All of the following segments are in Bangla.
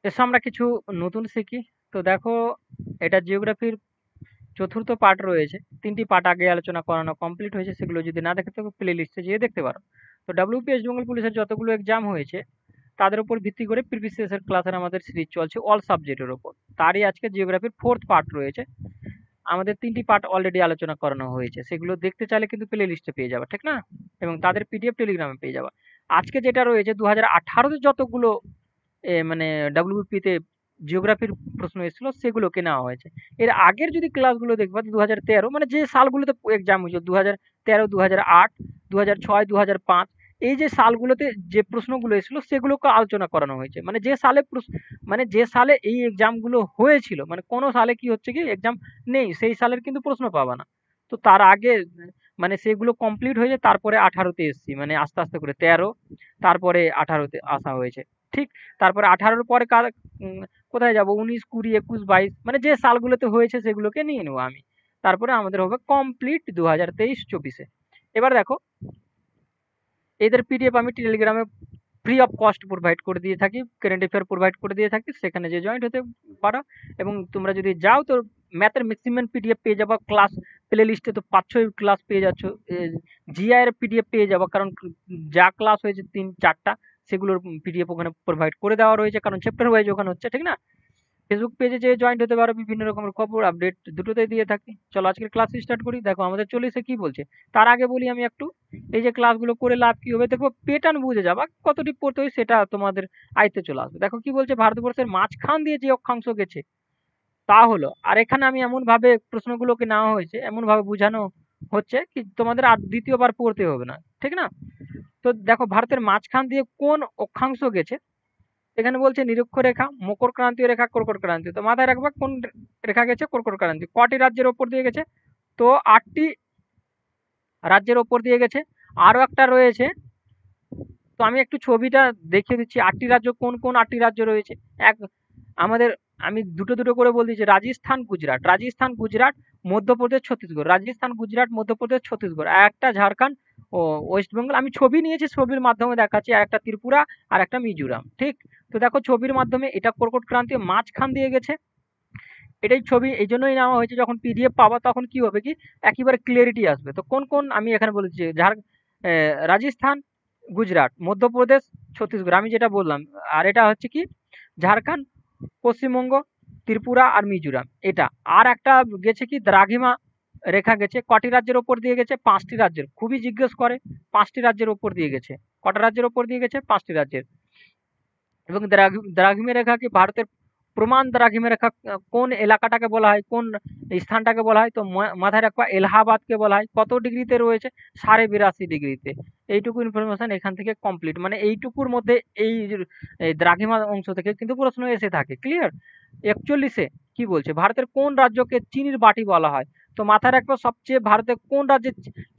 এসো আমরা কিছু নতুন শিখি। তো দেখো, এটা জিওগ্রাফির চতুর্থ পার্ট রয়েছে। ৩টি পার্ট আগে আলোচনা করানো কমপ্লিট হয়েছে। সেগুলো যদি না দেখে থাকো প্লে লিস্টে যেয়ে দেখতে পারো। তো ডাব্লিউপি ওয়েস্ট বেঙ্গল পুলিশের যতগুলো এক্সাম হয়েছে তাদের উপর ভিত্তি করে প্রিভিয়াস ইয়ার্সের ক্লাসের আমাদের সিরিজ চলছে অল সাবজেক্টের উপর। তারই আজকে জিওগ্রাফির 4th পার্ট রয়েছে। আমাদের ৩টি পার্ট অলরেডি আলোচনা করানো হয়েছে। সেগুলো দেখতে চাইলে কিন্তু প্লে লিস্টে পেয়ে যাবা, ঠিক না? এবং তাদের পিডিএফ টেলিগ্রামে পেয়ে যাবা। আজকে যেটা রয়েছে ২০১৮ তে যতগুলো মানে ডাব্লিউবিপিতে জিওগ্রাফির প্রশ্ন এসেছিল সেগুলোকে নেওয়া হয়েছে। এর আগের যদি ক্লাসগুলো দেখবা ২০১৩ মানে যে সালগুলোতে এক্সাম হয়েছিল ২০১৩, ২০০৮, ২০০৬, ২০০৫, এই যে সালগুলোতে যে প্রশ্নগুলো এসেছিল সেগুলোকে আলোচনা করানো হয়েছে। মানে যে সালে এই এক্সামগুলো হয়েছিল, মানে কোন সালে কি হচ্ছে কি এক্সাম নেই সেই সালের কিন্তু প্রশ্ন পাবা না। তো তার আগে মানে সেগুলো কমপ্লিট হয়ে যায়, তারপরে 18তে এসছি, মানে আস্তে আস্তে করে 13, তারপরে 18তে আসা হয়েছে। ঠিক, তারপরে 18-র পরে উম, কোথায় যাব, 19, 20, 21, 22, মানে যে সালগুলোতে হয়েছে সেগুলোকে নিয়ে নেবো আমি। তারপরে আমাদের হবে কমপ্লিট 2023-24-এ। এবার দেখো, এদের পিডিএফ আমি টেলিগ্রামে ফ্রি অফ কস্ট প্রোভাইড করে দিয়ে থাকি, কারেন্ট অ্যাফেয়ার প্রোভাইড করে দিয়ে থাকি, সেখানে যে জয়েন্ট হতে পারো। এবং তোমরা যদি যাও তো ম্যাথের ম্যাক্সিমাম পিডিএফ পেয়ে যাবা, ক্লাস প্লে লিস্টে তো 5-6 ক্লাস পেয়ে যাচ্ছ। জিআই এর পিডিএফ পেয়ে যাবা, কারণ যা ক্লাস হয়েছে 3-4টা সেগুলোর পিডিএফ ওখানে প্রোভাইড করে দেওয়া রয়েছে, কারণ চ্যাপ্টার ওয়াইজ ওখানে হচ্ছে, ঠিক না? ফেসবুক পেজে যে জয়েন্ট হতে পারো, বিভিন্ন রকমের খবর আপডেট দুটোতেই দিয়ে থাকি। চলো আজকের ক্লাস স্টার্ট করি। দেখো আমাদের চলে এসে কি বলছে। তার আগে বলি আমি একটু, এই যে ক্লাসগুলো করে লাভ কি হবে, দেখো প্যাটার্ন বুঝে যাবা, কতটি পড়তে হয় সেটা তোমাদের আয়ত্তে চলে আসবে। দেখো কি বলছে, ভারতবর্ষের মাঝখান দিয়ে যে অক্ষাংশ গেছে তা হলো, আর এখানে আমি এমন ভাবে প্রশ্নগুলোকে নেওয়া হয়েছে, এমন ভাবে বোঝানো হচ্ছে কি তোমাদের আর দ্বিতীয়বার পড়তে হবে না, ঠিক না? তো দেখো, ভারতের মাঝখান দিয়ে কোন অক্ষাংশ গেছে, এখানে বলছে নিরক্ষরেখা, মকর ক্রান্তীয় রেখা, কর্কট ক্রান্তীয়। তো মাথায় রাখবা কোন রেখা গেছে, কর্কট ক্রান্তীয়। কটি রাজ্যের ওপর দিয়ে গেছে, তো 8টি রাজ্যের ওপর দিয়ে গেছে। আরো একটা রয়েছে, তো আমি একটু ছবিটা দেখিয়ে দিচ্ছি 8টি রাজ্য কোন কোন 8টি রাজ্য রয়েছে। এক আমাদের, আমি দুটো দুটো করে বল দিচ্ছি, রাজস্থান, গুজরাট, রাজস্থান, গুজরাট, মধ্যপ্রদেশ, ছত্তিশগড়, রাজস্থান, গুজরাট, মধ্যপ্রদেশ, ছত্তিশগড়, আর একটা ঝাড়খণ্ড ও ওয়েস্ট বেঙ্গল। আমি ছবি নিয়েছি, ছবির মাধ্যমে দেখাচ্ছি, আর একটা ত্রিপুরা, আর একটা মিজোরাম। ঠিক, তো দেখো ছবির মাধ্যমে এটা কর্কট ক্রান্তীয় মাঝখান দিয়ে গেছে। এটাই ছবি এই জন্যই নেওয়া হয়েছে, যখন পিডিএফ পাবা তখন কি হবে কি একেবারে ক্লিয়ারিটি আসবে। তো কোন কোন আমি এখানে বলেছি, রাজস্থান, গুজরাট, মধ্যপ্রদেশ, ছত্তিশগড়, আমি যেটা বললাম। আর এটা হচ্ছে কি ঝাড়খণ্ড, পশ্চিমবঙ্গ, ত্রিপুরা আর মিজোরাম এটা। আর একটা গেছে কি দ্রাঘিমা রেখা গেছে, কটি রাজ্যের ওপর দিয়ে গেছে, 5টি রাজ্যের। খুবই জিজ্ঞেস করে, 5টি রাজ্যের ওপর দিয়ে গেছে। কটা রাজ্যের ওপর দিয়ে গেছে, 5টি রাজ্যের। এবং দ্রাঘিমা রেখা কি ভারতের প্রমাণ দ্রাঘিমা রেখা কোন এলাকাটাকে বলা হয়, কোন স্থানটাকে বলা হয়, তো মাথায় রাখবা এলাহাবাদকে বলা হয়। কত ডিগ্রিতে রয়েছে, 82.5 ডিগ্রিতে। এইটুকু ইনফরমেশন এখান থেকে কমপ্লিট, মানে এইটুকুর মধ্যে এই দ্রাঘিমা অংশ থেকে কিন্তু প্রশ্ন এসে থাকে। ক্লিয়ার? 41-এ কি বলছে, ভারতের কোন রাজ্যকে চিনির বাটি বলা হয়। তো মাথায় রাখবো সবচেয়ে ভারতের কোন রাজ্যে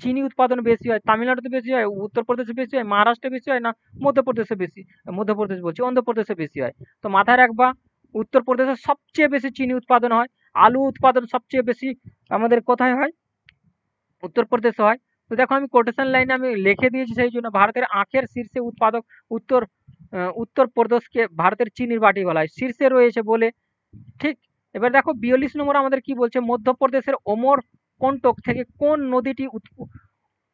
চিনি উৎপাদন বেশি হয়, তামিলনাড়ুতে বেশি হয়, উত্তরপ্রদেশে বেশি হয়, মহারাষ্ট্রে বেশি হয়, না মধ্যপ্রদেশে বেশি, মধ্যপ্রদেশ বলছি, অন্ধ্রপ্রদেশে বেশি হয়। তো মাথায় রাখবা উত্তরপ্রদেশে সবচেয়ে বেশি চিনি উৎপাদন হয়। আলু উৎপাদন সবচেয়ে বেশি আমাদের কোথায় হয়, উত্তরপ্রদেশে হয়। তো দেখো আমি কোটেশন লাইনে আমি লিখে দিয়েছি, সেই জন্য ভারতের আখের শীর্ষে উৎপাদক উত্তর উত্তরপ্রদেশকে ভারতের চিনির বাটি বলা হয়, শীর্ষে রয়েছে বলে। ঠিক, এবার দেখো 42 নম্বর আমাদের কি বলছে, মধ্যপ্রদেশের অমরকন্টক থেকে কোন নদীটি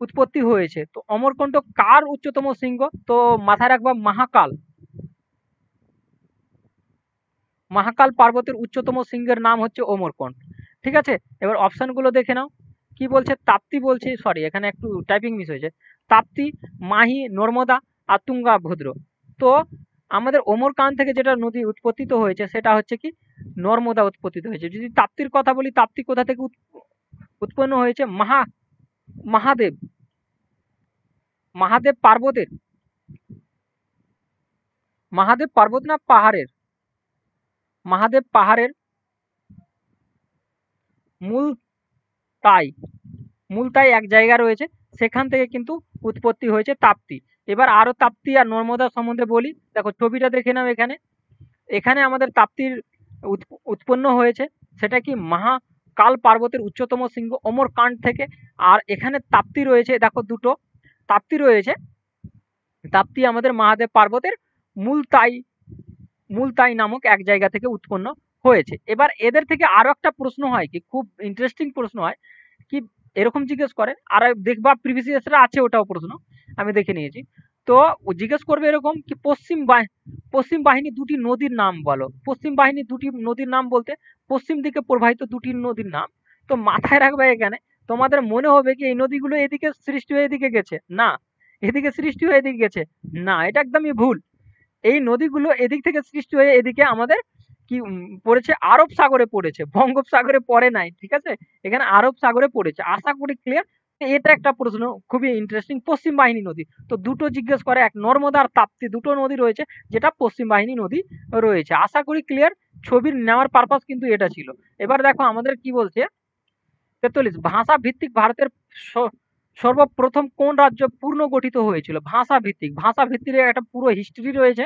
উৎপত্তি হয়েছে। তো অমরকন্টক কার উচ্চতম শৃঙ্গ, তো মাথায় রাখবা মহাকাল, মহাকাল পর্বতের উচ্চতম শৃঙ্গের নাম হচ্ছে অমরকন্ট। ঠিক আছে, এবার অপশনগুলো দেখে নাও। কি বলছে, তাপ্তি বলছে, সরি এখানে একটু টাইপিং মিস হয়েছে, তাপ্তি, মাহি, নর্মদা আর তুঙ্গা ভদ্র। তো আমাদের ওমরকান থেকে যেটা নদী উৎপত্তিত হয়েছে সেটা হচ্ছে কি নর্মদা উৎপত্তিত হয়েছে। যদি তাপ্তির কথা বলি, তাপ্তি কোথা থেকে উৎপন্ন হয়েছে, মহাদেব, মহাদেব পার্বতের, মহাদেব পর্বত না পাহাড়ের, মহাদেব পাহাড়ের মূল তাই, মুলতাই এক জায়গা রয়েছে, সেখান থেকে কিন্তু উৎপত্তি হয়েছে তাপ্তি। এবার আরো তাপ্তি আর নর্মদা সম্বন্ধে বলি। দেখো ছবিটা দেখে নাও, এখানে এখানে আমাদের তাপ্তির উৎপন্ন হয়েছে, সেটা কি মহাকাল পর্বতের উচ্চতম শৃঙ্গ অমরকান্ড থেকে। আর এখানে তাপ্তি রয়েছে, দেখো দুটো তাপ্তি রয়েছে, তাপ্তি আমাদের মহাদেব পর্বতের মুলতাই মুলতাই নামক এক জায়গা থেকে উৎপন্ন হয়েছে। এবার এদের থেকে আরো একটা প্রশ্ন হয়, কি খুব ইন্টারেস্টিং প্রশ্ন হয়, কি এরকম জিজ্ঞেস করে, আর দেখবা প্রিভিয়াস ইয়ার্সে আছে ওটাও প্রশ্ন, আমি দেখে নিয়েছি। তো ও জিজ্ঞেস করবে এরকম কি পশ্চিম বাহিনী দুটি নদীর নাম বলো। পশ্চিম বাহিনী দুটি নদীর নাম বলতে পশ্চিম দিকে প্রবাহিত দুটি নদীর নাম। তো মাথায় রাখবে এখানে, তোমাদের মনে হবে কি এই নদীগুলো এদিকে সৃষ্টি হয়ে এদিকে গেছে, না। এদিকে সৃষ্টি হয়ে এদিকে গেছে, না, এটা একদমই ভুল। এই নদীগুলো এদিক থেকে সৃষ্টি হয়ে এদিকে আমাদের কি পড়েছে, আরব সাগরে পড়েছে, বঙ্গোপসাগরে পড়ে নাই, ঠিক আছে। এখানে আরব সাগরে পড়েছে, আশা করি ক্লিয়ার। এটা একটা প্রশ্ন খুবই ইন্টারেস্টিং, পশ্চিম বাহিনী নদী। তো দুটো জিজ্ঞেস করে, এক নর্মদা আর তাপ্তি, দুটো নদী রয়েছে যেটা পশ্চিম বাহিনী নদী রয়েছে, আশা করি ক্লিয়ার। ছবির নেওয়ার পারপাস কিন্তু এটা ছিল। এবার দেখো আমাদের কি বলছে, ৪৩ ভাষা ভিত্তিক ভারতের সর্বপ্রথম কোন রাজ্য পুনর্গঠিত হয়েছিল। ভাষা ভিত্তিক, ভাষা ভিত্তিক একটা পুরো হিস্ট্রি রয়েছে।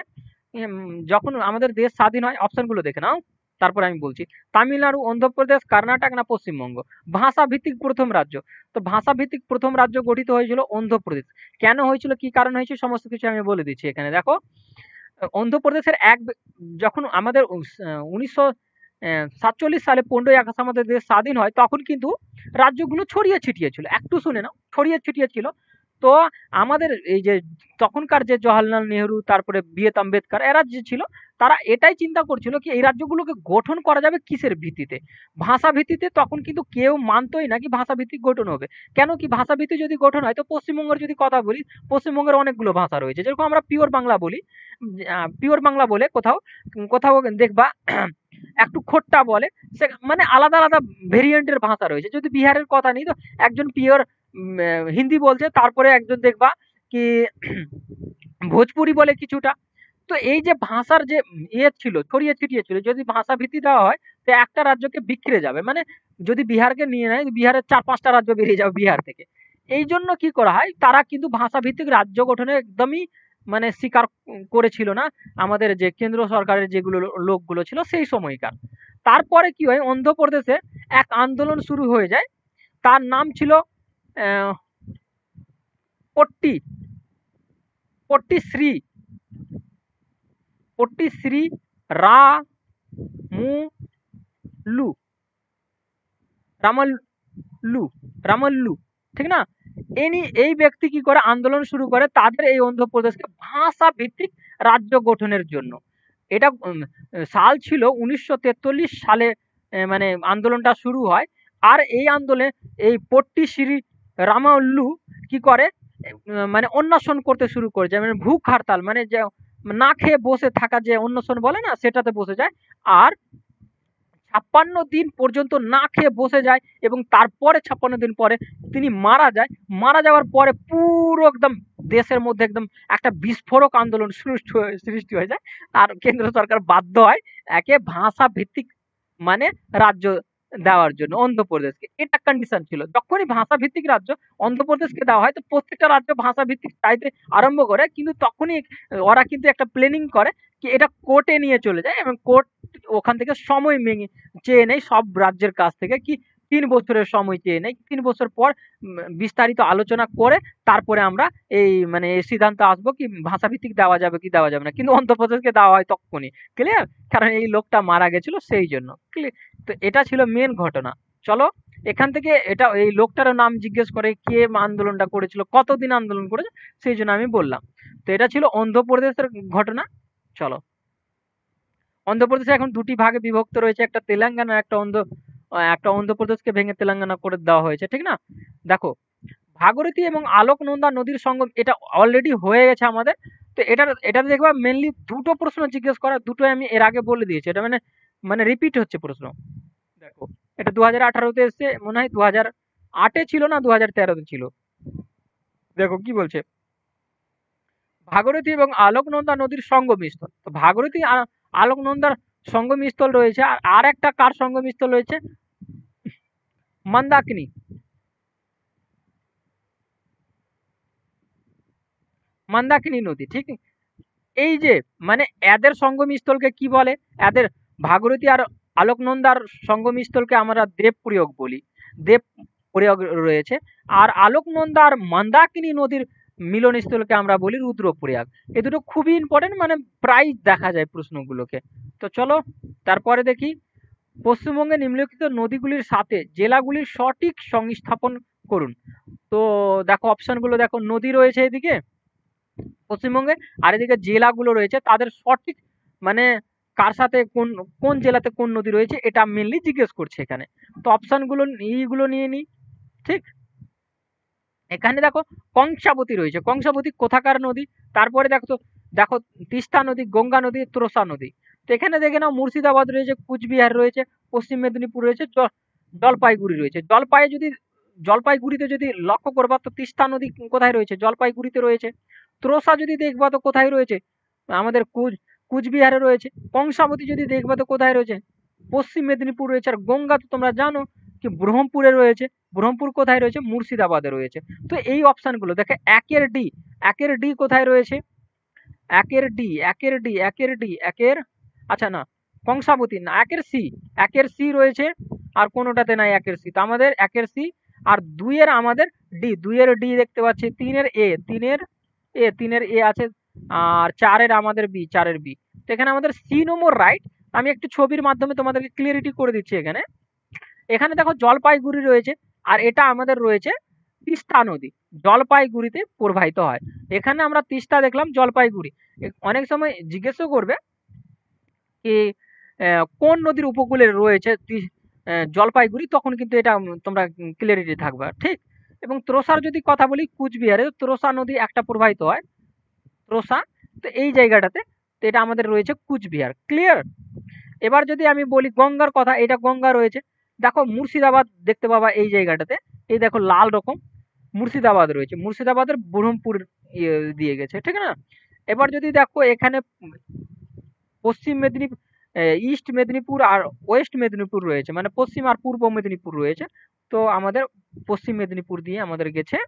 যখন আমাদের দেশ স্বাধীন হয়, অপশনগুলো দেখে নাও, তারপর আমি বলছি। তামিলনাড়ু, অন্ধ্রপ্রদেশ, কর্ণাটক না পশ্চিমবঙ্গ। ভাষা ভিত্তিক প্রথম রাজ্য, তো ভাষা ভিত্তিক প্রথম রাজ্য গঠিত হয়েছিল অন্ধ্রপ্রদেশ। কেন হয়েছিল, কি কারণ হয়েছে, সমস্ত কিছু আমি বলে দিচ্ছি এখানে। দেখো অন্ধ্রপ্রদেশের যখন আমাদের ১৯৪৭ সালে ১৫ই আগস্ট আমাদের দেশ স্বাধীন হয়, তখন কিন্তু রাজ্যগুলো ছড়িয়ে ছিটিয়ে ছিল। একটু শুনে নাও, ছড়িয়ে ছিটিয়ে ছিল। তো আমাদের এই যে তখনকার যে জওহরলাল নেহরু, তারপরে বি এস আম্বেদকর, এরা যে ছিল, তারা এটাই চিন্তা করছিল কি এই রাজ্যগুলোকে গঠন করা যাবে কিসের ভিত্তিতে, ভাষা ভিত্তিতে। তখন কিন্তু কেউ মানতই না কি ভাষা ভিত্তিক গঠন হবে। কেন কি ভাষা ভিত্তিক যদি গঠন হয়, তো পশ্চিমবঙ্গের যদি কথা বলি, পশ্চিমবঙ্গের অনেকগুলো ভাষা রয়েছে, যেরকম আমরা পিওর বাংলা বলি, পিওর বাংলা বলে কোথাও কোথাও দেখবা একটু খোট্টা বলে, সে মানে আলাদা আলাদা ভেরিয়েন্টের ভাষা রয়েছে। যদি বিহারের কথা নিই, তো একজন পিওর হিন্দি বলছে, তারপরে একজন দেখবা কি ভোজপুরি বলে কিছুটা। তো এই যে ভাষার যে ইয়ে ছিল, ছড়িয়ে ছিটিয়ে ছিল, যদি ভাষা ভিত্তি দেওয়া হয়, তো একটা রাজ্যকে বিখরে যাবে। মানে যদি বিহারকে নিয়ে নেয়, বিহারের ৪-৫টা রাজ্য বেরিয়ে যাবে বিহার থেকে। এই জন্য কি করা হয়, তারা কিন্তু ভাষা ভিত্তিক রাজ্য গঠনে একদমই মানে স্বীকার করেছিল না আমাদের যে কেন্দ্র সরকারের যেগুলো লোকগুলো ছিল সেই সময়কার। তারপরে কি হয়, অন্ধ্রপ্রদেশে এক আন্দোলন শুরু হয়ে যায়, তার নাম ছিল আহ, পট্টি পট্টিশ্রী পট্টিশ্রী রামুলু রামাল্লু রামাল্লু, ঠিক না। এই ব্যক্তি কি করে আন্দোলন শুরু করে তাদের এই অন্ধ্রপ্রদেশকে ভাষা ভিত্তিক রাজ্য গঠনের জন্য। এটা সাল ছিল ১৯৪৩ সালে, মানে আন্দোলনটা শুরু হয়। আর এই আন্দোলনে এই পট্টিশ্রী রামাল্লু কি করে, মানে অন্বেষণ করতে শুরু করে, যেমন ভুখ হরতাল, মানে যে না খেয়ে বসে থাকা যে অন্বেষণ বলে না, সেটাতে বসে যায়। আর ৫৬ দিন পর্যন্ত না খেয়ে বসে যায়, এবং তারপরে ৫৬ দিন পরে তিনি মারা যায়। মারা যাওয়ার পরে পুরো একদম দেশের মধ্যে একদম একটা বিস্ফোরক আন্দোলন সৃষ্টি হয়ে যায়। আর কেন্দ্র সরকার বাধ্য হয় একে ভাষা ভিত্তিক মানে রাজ্য দেওয়ার জন্য অন্ধ্রপ্রদেশকে। এটা কন্ডিশন ছিল। যখনই ভাষা ভিত্তিক রাজ্য অন্ধ্রপ্রদেশকে দেওয়া হয়, তো প্রত্যেকটা রাজ্য ভাষা ভিত্তিক চাইতে আরম্ভ করে, কিন্তু তখনই ওরা কিন্তু একটা প্ল্যানিং করে কি এটা কোর্টে নিয়ে চলে যায়, এবং কোর্ট ওখান থেকে সময় চেয়ে নেয় সব রাজ্যের কাছ থেকে, কি ৩ বছরের সময় চেয়ে নেয়। ৩ বছর পর বিস্তারিত আলোচনা করে তারপরে আমরা এই সিদ্ধান্ত আসবো কি ভাষাভিত্তিক দেওয়া যাবে কি দেওয়া যাবে না। কিন্তু অন্ধ্রপ্রদেশকে দেওয়া হয় তখনই, ক্লিয়ার। কারণ এই লোকটা মারা গেছিল সেই জন্য। তো এটা ছিল মেন ঘটনা। চলো এখান থেকে এটা এই লোকটারও নাম জিজ্ঞেস করে, কে আন্দোলনটা করেছিল, কতদিন আন্দোলন করেছে, সেই জন্য আমি বললাম। তো এটা ছিল অন্ধ্রপ্রদেশের ঘটনা। চলো, অন্ধ্রপ্রদেশে এখন দুটি ভাগে বিভক্ত রয়েছে, একটা তেলেঙ্গানা, একটা অন্ধ্রপ্রদেশকে ভেঙে তেলেঙ্গানা করে দেওয়া হয়েছে, ঠিক না। দেখো ভাগীরথী এবং আলোকনন্দা নদীর সঙ্গম, এটা অলরেডি হয়ে গেছে আমাদের। তো এটা দেখবা মেনলি দুটো প্রশ্ন জিজ্ঞেস করা, দুটো আমি এর আগে বলে দিয়েছি। এটা মানে মানে রিপিট হচ্ছে প্রশ্ন। দেখো এটা ২০১৮-তে এসছে, মনে হয় ২০০৮-এ ছিল না ২০১৩-তে ছিল। দেখো কি বলছে, ভাগীরথী এবং আলোকনন্দা নদীর সঙ্গমস্থল। তো ভাগীরথী আর আলোকনন্দার সঙ্গমস্থল রয়েছে, আর একটা কার সঙ্গমস্থল রয়েছে, মন্দাকিনী। মন্দাকিনী নদী, ঠিক। এই যে মানে এদের সঙ্গমস্থলকে কি বলে, এদের ভাগীরথী আর আলোকনন্দার সঙ্গমস্থলকে আমরা দেব প্রয়োগ বলি, দেব প্রয়োগ রয়েছে। আর আলোকনন্দা আর মন্দাকিনী নদীর মিলনস্থলকে আমরা বলি রুদ্রপ্রয়াগ। এ দুটো খুবই ইম্পর্টেন্ট, মানে প্রায় দেখা যায় প্রশ্নগুলোকে। তো চলো তারপরে দেখি, পশ্চিমবঙ্গে নিম্নলিখিত নদীগুলির সাথে জেলাগুলির সঠিক সংস্থাপন করুন। তো দেখো অপশনগুলো দেখো, নদী রয়েছে এদিকে পশ্চিমবঙ্গে, আর এদিকে জেলাগুলো রয়েছে, তাদের সঠিক মানে কার সাথে কোন কোন জেলাতে কোন নদী রয়েছে এটা মেনলি জিজ্ঞেস করছে এখানে। তো অপশনগুলো এইগুলো নিয়ে নিই। ঠিক, এখানে দেখো কংসাবতী রয়েছে, কংসাবতী কোথাকার নদী? তারপরে দেখো তো, দেখো তিস্তা নদী, গঙ্গা নদী, তোরসা নদী। তো এখানে দেখে নাও মুর্শিদাবাদ রয়েছে, কুচবিহার রয়েছে, পশ্চিম মেদিনীপুর রয়েছে, জলপাইগুড়ি রয়েছে। জলপাইগুড়িতে যদি লক্ষ্য করবা তো তিস্তা নদী কোথায় রয়েছে? জলপাইগুড়িতে রয়েছে। ত্রসা যদি দেখবা তো কোথায় রয়েছে? আমাদের কুচবিহারে রয়েছে। কংসাবতী যদি দেখবা তো কোথায় রয়েছে? পশ্চিম মেদিনীপুর রয়েছে। আর গঙ্গা তো তোমরা জানো কি ব্রহ্মপুরে রয়েছে। ব্রহ্মপুর কোথায় রয়েছে? মুর্শিদাবাদে রয়েছে। তো এই অপশনগুলো দেখে একের ডি কোথায় রয়েছে? একের আচ্ছা না, কংসাবতী না, একের সি রয়েছে, আর কোনোটাতে নাই একের সি। তো আমাদের একের সি, আর দুইয়ের আমাদের দুইয়ের ডি দেখতে পাচ্ছি, তিনের এ আছে, আর চারের বি। তো এখানে আমাদের সি নম্বর রাইট। আমি একটু ছবির মাধ্যমে তোমাদেরকে ক্লিয়ারিটি করে দিচ্ছি। এখানে দেখো জলপাইগুড়ি রয়েছে, আর এটা আমাদের রয়েছে তিস্তা নদী, জলপাইগুড়িতে প্রবাহিত হয়। এখানে আমরা তিস্তা দেখলাম, জলপাইগুড়ি। অনেক সময় জিজ্ঞেসও করবে কি কোন নদীর উপকূলে রয়েছে জলপাইগুড়ি, তখন কিন্তু এটা তোমরা ক্লিয়ারিটি থাকবে। ঠিক, এবং ত্রসার যদি কথা বলি, কুচবিহারে ত্রসা নদী একটা প্রবাহিত হয়, ত্রসা। তো এই জায়গাটাতে, তো এটা আমাদের রয়েছে কুচবিহার। ক্লিয়ার? এবার যদি আমি বলি গঙ্গার কথা, এটা গঙ্গা রয়েছে, দেখো মুর্শিদাবাদ দেখতে পাবা এই জায়গাটাতে, এই দেখো লাল রকম মুর্শিদাবাদ রয়েছে, মুর্শিদাবাদের ব্রহ্মপুর দিয়ে গেছে, ঠিক না? এবার যদি দেখো এখানে পশ্চিম মেদিনীপুর, ইস্ট মেদিনীপুর আর ওয়েস্ট মেদিনীপুর রয়েছে, মানে পশ্চিম আর পূর্ব মেদিনীপুর রয়েছে। তো আমাদের পশ্চিম মেদিনীপুর দিয়ে আমাদের গেছে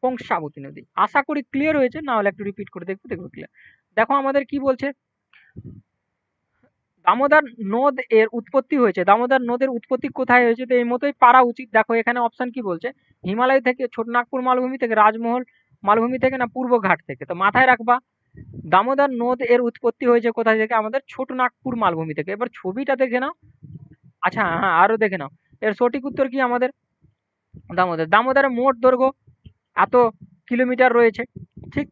কংসাবতী নদী। আশা করি ক্লিয়ার হয়েছে, না হলে একটু রিপিট করে দেখবো ক্লিয়ার। দেখো আমাদের কি বলছে, দামোদর নদ এর উৎপত্তি হয়েছে, দামোদর নদের উৎপত্তি কোথায় হয়েছে? তো এই মতোই পারা উচিত। দেখো এখানে অপশন কি বলছে, হিমালয় থেকে, ছোটনাগপুর মালভূমি থেকে, রাজমহল মালভূমি থেকে, না পূর্ব ঘাট থেকে। তো মাথায় রাখবা দামোদর নদ এর উৎপত্তি হয়েছে কোথায় থেকে? আমাদের ছোটনাগপুর মালভূমি থেকে। এবার ছবিটা দেখে নাও। আচ্ছা হ্যাঁ, আরো দেখে নাও, এর সঠিক উত্তর কি আমাদের দামোদরের মোট দৈর্ঘ্য এত কিলোমিটার রয়েছে। ঠিক,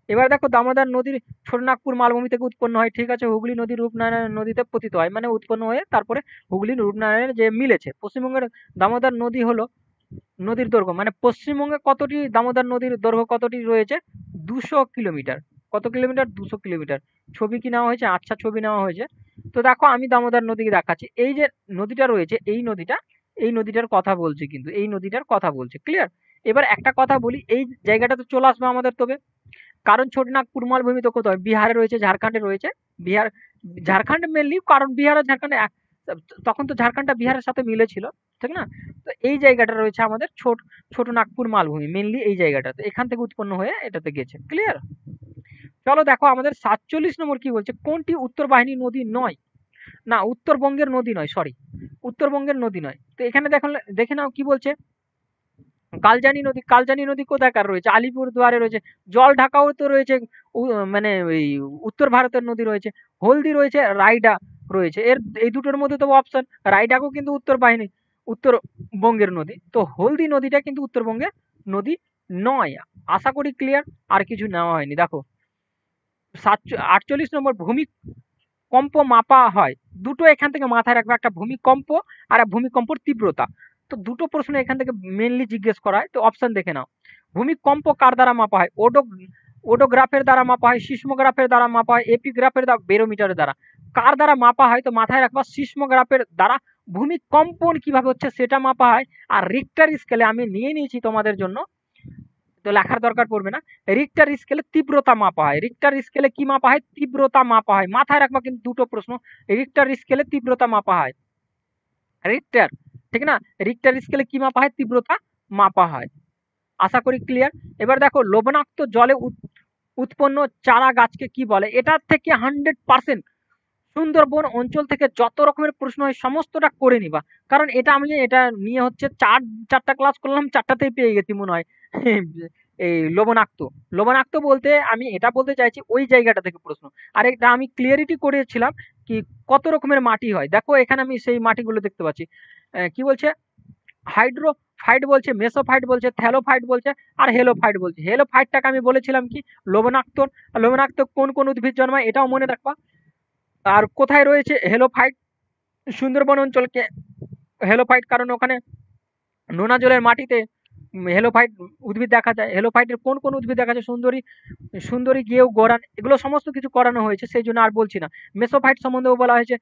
এবার দেখো দামোদর নদীর ছোটনাগপুর মালভূমি থেকে উৎপন্ন হয়, ঠিক আছে। হুগলি নদী রূপনারায়ণ নদীতে পতিত হয়, মানে উৎপন্ন হয়ে তারপরে হুগলি রূপনারায়ণ যে মিলেছে। পশ্চিমবঙ্গের দামোদর নদী হলো নদীর দৈর্ঘ্য, মানে পশ্চিমবঙ্গে কতটি দামোদর নদীর দৈর্ঘ্য কতটি রয়েছে? 200 কিলোমিটার। কত কিলোমিটার? 200 কিলোমিটার। ছবি কি নেওয়া হয়েছে? আচ্ছা, ছবি নেওয়া হয়েছে। তো দেখো আমি দামোদর নদীকে দেখাচ্ছি, এই যে নদীটা রয়েছে, এই নদীটার কথা বলছি, কিন্তু এই নদীটার কথা বলছে। ক্লিয়ার? এবার একটা কথা বলি, এই জায়গাটাতে চলে আসবে আমাদের, তবে কারণ ছোটনাগপুর মালভূমি তো কোথায়? বিহারে রয়েছে, ঝাড়খণ্ডে রয়েছে। বিহার, ঝাড়খণ্ড মেনলি, কারণ বিহার আর ঝাড়খণ্ডে তখন তো ঝাড়খণ্ডটা বিহারের সাথে মিলেছিল, ঠিক না? তো এই জায়গাটা রয়েছে আমাদের ছোটনাগপুর মালভূমি, মেনলি এই জায়গাটাতে, এখান থেকে উৎপন্ন হয়ে এটাতে গেছে। ক্লিয়ার? চলো দেখো আমাদের 47 নম্বর কি বলছে, কোনটি উত্তর বাহিনী নদী নয়? না, উত্তরবঙ্গের নদী নয়, সরি, উত্তরবঙ্গের নদী নয়। তো এখানে দেখে নাও কি বলছে, কালজানি নদী কোথাকার রয়েছে? আলিপুরদুয়ারে রয়েছে। জলঢাকাও তো রয়েছে, মানে ওই উত্তর ভারতের নদী রয়েছে। হলদি রয়েছে, রায়ডা রয়েছে। এই দুটোর মধ্যে তো অপশন, রায়ডাকও কিন্তু উত্তরবঙ্গের নদী। তো হলদি নদীটা কিন্তু উত্তরবঙ্গের নদী নয়। আশা করি ক্লিয়ার, আর কিছু নেওয়া হয়নি। দেখো 48 নম্বর, ভূমিকম্প মাপা হয়, দুটো এখান থেকে মাথায় রাখবে, একটা ভূমিকম্প আর এক ভূমিকম্পর তীব্রতা। তো দুটো প্রশ্ন এখান থেকে মেনলি জিজ্ঞেস করা হয়। তো অপশন দেখে নাও, ভূমিকম্প কার দ্বারা মাপা হয়? ওডোগ্রাফের দ্বারা মাপা হয়, সিসমোগ্রাফের দ্বারা মাপা হয়, এপিগ্রাফের দ্বারা, বেরোমিটারের দ্বারা। কার দ্বারা মাপা হয়? তো মাথায় রাখবা সিসমোগ্রাফের দ্বারা ভূমিকম্পন কিভাবে হচ্ছে সেটা মাপা হয়। আর রিক্টার স্কেলে আমি নিয়ে নিয়েছি তোমাদের জন্য, তো লেখার দরকার পড়বে না। রিক্টার স্কেলে তীব্রতা মাপা হয়। রিক্টার স্কেলে কি মাপা হয়? তীব্রতা মাপা হয়। মাথায় রাখবা কিন্তু দুটো প্রশ্ন, রিক্টার স্কেলে তীব্রতা মাপা হয়, রিক্টার, ঠিক না? রিক্টার স্কেলে কি মাপা হয়? তীব্রতা মাপা হয়। আশা করি ক্লিয়ার। এবার দেখো লবণাক্ত জলে উৎপন্ন চারা গাছকে কি বলে? এটার থেকে 100% সুন্দরবন অঞ্চল থেকে যত রকমের প্রশ্ন হয় সমস্তটা করে নিবা, কারণ এটা নিয়ে হচ্ছে চারটা ক্লাস করলাম, চারটাতেই পেয়ে গেছি মনে হয়। এই লবণাক্ত। লবণাক্ত বলতে আমি এটা বলতে চাইছি ওই জায়গাটা থেকে প্রশ্ন। আর এটা আমি ক্লিয়ারিটি করেছিলাম কি কত রকমের মাটি হয়। দেখো এখানে আমি সেই মাটিগুলো দেখতে পাচ্ছি। কি বলছে? হাইড্রোফাইট বলছে, মেসোফাইট বলছে, থ্যালোফাইট বলছে, আর হেলোফাইট বলছে। হেলোফাইটটাকে আমি বলেছিলাম কি লবণাক্ত। লবণাক্ত কোন কোন উদ্ভিদ জন্মায় এটাও মনে রাখবা। আর কোথায় রয়েছে হেলোফাইট? সুন্দরবন অঞ্চলকে হেলোফাইট, কারণ ওখানে নোনা জলের মাটিতে হেলোফাইট উদ্ভিদ দেখা যায়। হেলোফাইটের কোন কোন উদ্ভিদ দেখা যায়? সুন্দরী, সুন্দরী, গেও, গরান, এগুলো সমস্ত কিছু করানো হয়েছে, সেই জন্য আর বলছি না। মেসোফাইট সম্বন্ধেও বলা হয়েছে,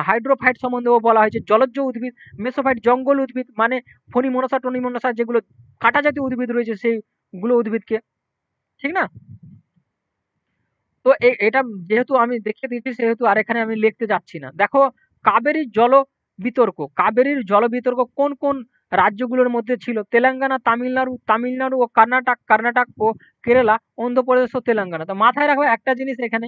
হাইড্রোফাইট সম্বন্ধেও বলা হয়েছে, জলজ উদ্ভিদ। মেসোফাইট জঙ্গল উদ্ভিদ, মানে ফণিমনসা টনিমনসা যেগুলো কাঁটা জাতীয় উদ্ভিদ রয়েছে সেইগুলো উদ্ভিদকে, ঠিক না? তো এটা যেহেতু আমি দেখিয়ে দিয়েছি সেহেতু আর এখানে আমি লিখতে যাচ্ছি না। দেখো কাবেরীর জল বিতর্ক, কাবেরীর জল বিতর্ক কোন কোন রাজ্যগুলোর মধ্যে ছিল? তেলেঙ্গানা, তামিলনাড়ু, তামিলনাড়ু ও কর্ণাটক, কর্ণাটক ও কেরালা, অন্ধ্রপ্রদেশ ও তেলেঙ্গানা। তো মাথায় রাখবে একটা জিনিস এখানে,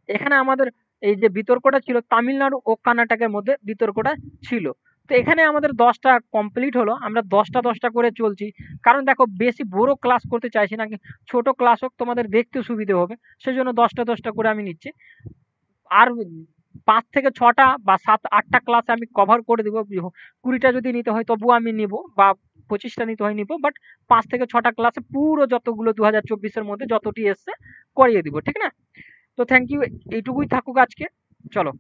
এখানে আমাদের এই যে বিতর্কটা ছিল তামিলনাড়ু ও কর্ণাটকের মধ্যে বিতর্কটা ছিল। তো এখানে আমাদের 10টা কমপ্লিট হলো। আমরা 10টা করে চলছি। কারণ দেখো বেশি বড় ক্লাস করতে চাইছি না। ছোট ক্লাস হোক, তোমাদের দেখতে সুবিধে হবে। সেজন্য 10টা করে আমি নিচ্ছি। আর 5 থেকে 6টা বা 7-8টা ক্লাস আমি কভার করে দিব। 20টা যদি নিতে হয় তবুও আমি নিব, বা 25টা নিতে হয় নিব। বাট 5 থেকে 6টা ক্লাসে পুরো যতগুলো 2024 এর মধ্যে যতটি এসছে করিয়ে দিব, ঠিক না? তো থ্যাংক ইউ, এইটুকুই থাকুক আজকে। চলো।